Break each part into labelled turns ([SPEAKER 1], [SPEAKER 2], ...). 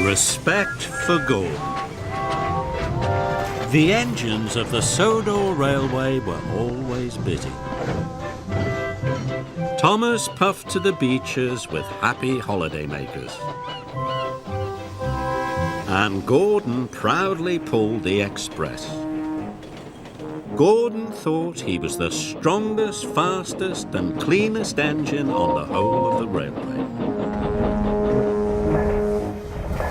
[SPEAKER 1] Respect for Gordon. The engines of the Sodor Railway were always busy. Thomas puffed to the beaches with happy holidaymakers. And Gordon proudly pulled the express. Gordon thought he was the strongest, fastest and cleanest engine on the whole of the railway.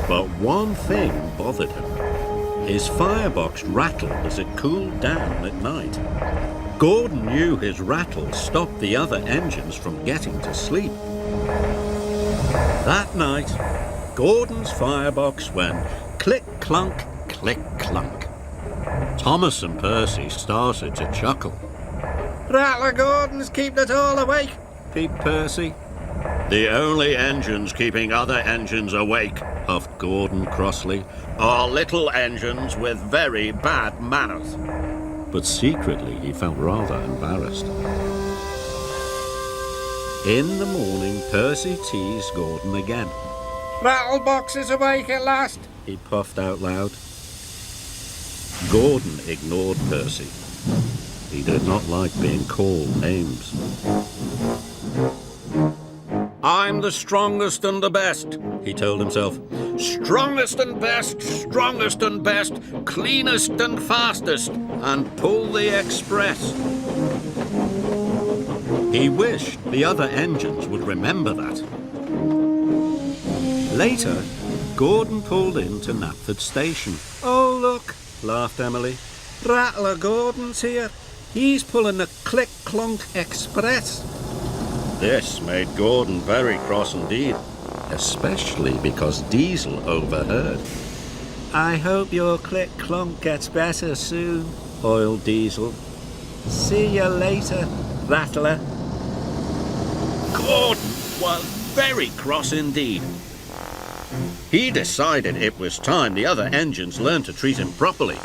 [SPEAKER 1] But one thing bothered him. His firebox rattled as it cooled down at night. Gordon knew his rattle stopped the other engines from getting to sleep. That night, Gordon's firebox went click-clunk, click-clunk. Thomas and Percy started to chuckle.
[SPEAKER 2] Rattler Gordon's keeping it all awake,
[SPEAKER 1] peeped Percy. The only engines keeping other engines awake, huffed Gordon crossly, are little engines with very bad manners. But secretly he felt rather embarrassed. In the morning, Percy teased Gordon again.
[SPEAKER 2] Rattlebox is awake at last,
[SPEAKER 1] he puffed out loud. Gordon ignored Percy. He did not like being called names. I'm the strongest and the best, he told himself. Strongest and best, cleanest and fastest, and pull the express. He wished the other engines would remember that. Later, Gordon pulled into Knapford Station.
[SPEAKER 2] Oh, look,
[SPEAKER 1] laughed Emily.
[SPEAKER 2] Rattler Gordon's here. He's pulling the Click-Clunk Express.
[SPEAKER 1] This made Gordon very cross indeed, especially because Diesel overheard.
[SPEAKER 2] I hope your Click-Clunk gets better soon,
[SPEAKER 1] oiled Diesel.
[SPEAKER 2] See you later, Rattler.
[SPEAKER 1] Gordon was very cross indeed. He decided it was time the other engines learned to treat him properly.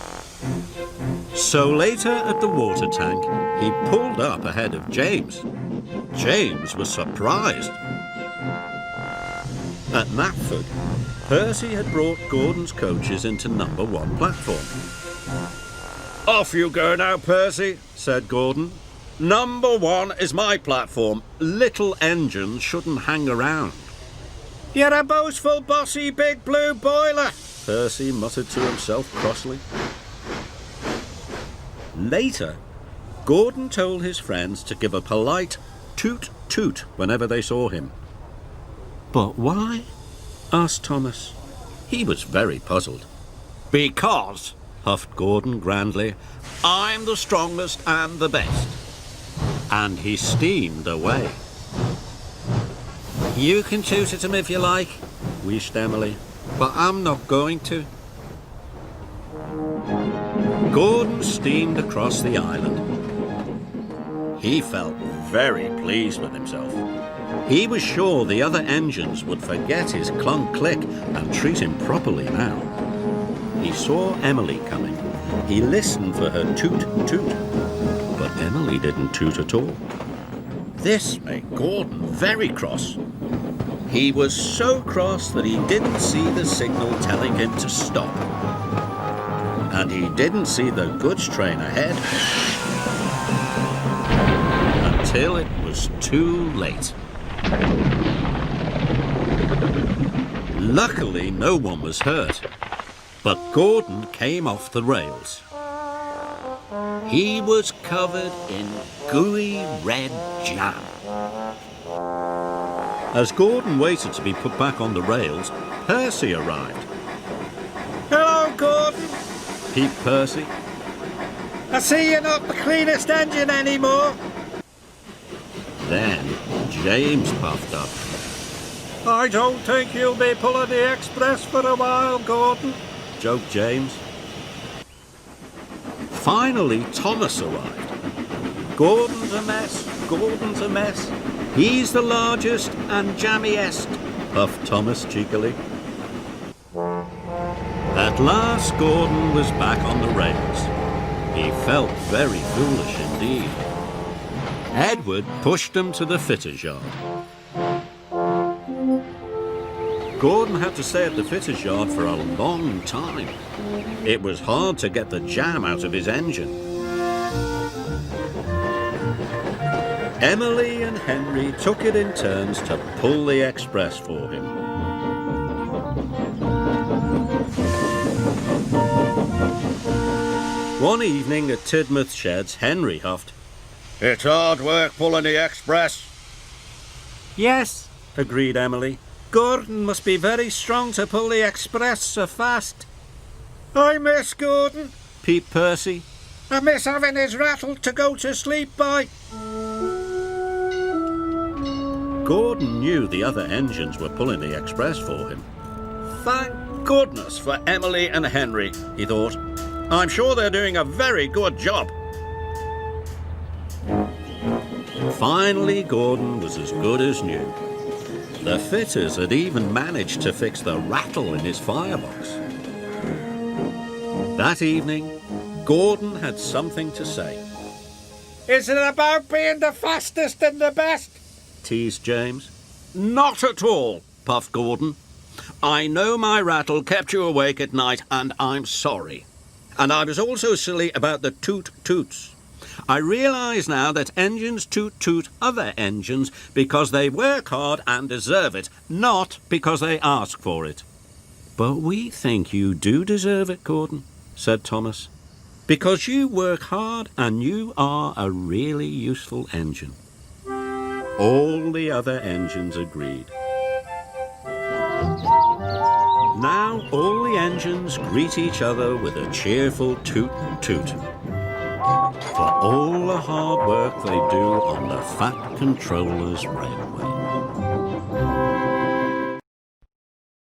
[SPEAKER 1] So later at the water tank, he pulled up ahead of James. James was surprised. At Knapford, Percy had brought Gordon's coaches into number 1 platform. Off you go now, Percy, said Gordon. Number 1 is my platform. Little engines shouldn't hang around.
[SPEAKER 2] You're a boastful, bossy, big blue boiler,
[SPEAKER 1] Percy muttered to himself crossly. Later, Gordon told his friends to give a polite toot-toot whenever they saw him. But why? Asked Thomas. He was very puzzled. Because, huffed Gordon grandly, I'm the strongest and the best. And he steamed away. You can toot at him if you like, wheezed Emily, but I'm not going to. Gordon steamed across the island. He felt very pleased with himself. He was sure the other engines would forget his clunk-click and treat him properly now. He saw Emily coming. He listened for her toot-toot, but Emily didn't toot at all. This made Gordon very cross. He was so cross that he didn't see the signal telling him to stop. And he didn't see the goods train ahead until it was too late. Luckily, no one was hurt, but Gordon came off the rails. He was covered in gooey red jam. As Gordon waited to be put back on the rails, Percy arrived.
[SPEAKER 2] Hello, Gordon,
[SPEAKER 1] peeped Percy.
[SPEAKER 2] I see you're not the cleanest engine anymore.
[SPEAKER 1] Then James puffed up.
[SPEAKER 2] I don't think you'll be pulling the express for a while, Gordon,
[SPEAKER 1] joked James. Finally, Thomas arrived. Gordon's a mess, Gordon's a mess. He's the largest and jammiest, puffed Thomas cheekily. At last, Gordon was back on the rails. He felt very foolish indeed. Edward pushed him to the fitter's yard. Gordon had to stay at the fitter's yard for a long time. It was hard to get the jam out of his engine. Emily and Henry took it in turns to pull the express for him. One evening at Tidmouth Sheds, Henry huffed, "It's hard work pulling the express."
[SPEAKER 2] Yes,
[SPEAKER 1] agreed Emily.
[SPEAKER 2] Gordon must be very strong to pull the express so fast. I miss Gordon,
[SPEAKER 1] Pete Percy.
[SPEAKER 2] I miss having his rattle to go to sleep by.
[SPEAKER 1] Gordon knew the other engines were pulling the express for him. Thank goodness for Emily and Henry, he thought. I'm sure they're doing a very good job. Finally, Gordon was as good as new. The fitters had even managed to fix the rattle in his firebox. That evening, Gordon had something to say.
[SPEAKER 2] Is it about being the fastest and the best?
[SPEAKER 1] Teased James. Not at all, puffed Gordon. I know my rattle kept you awake at night, and I'm sorry. And I was also silly about the toot-toots. I realise now that engines toot-toot other engines because they work hard and deserve it, not because they ask for it. But we think you do deserve it, Gordon, said Thomas, because you work hard and you are a really useful engine. All the other engines agreed. Now all the engines greet each other with a cheerful toot-toot for all the hard work they do on the Fat Controllers Railway.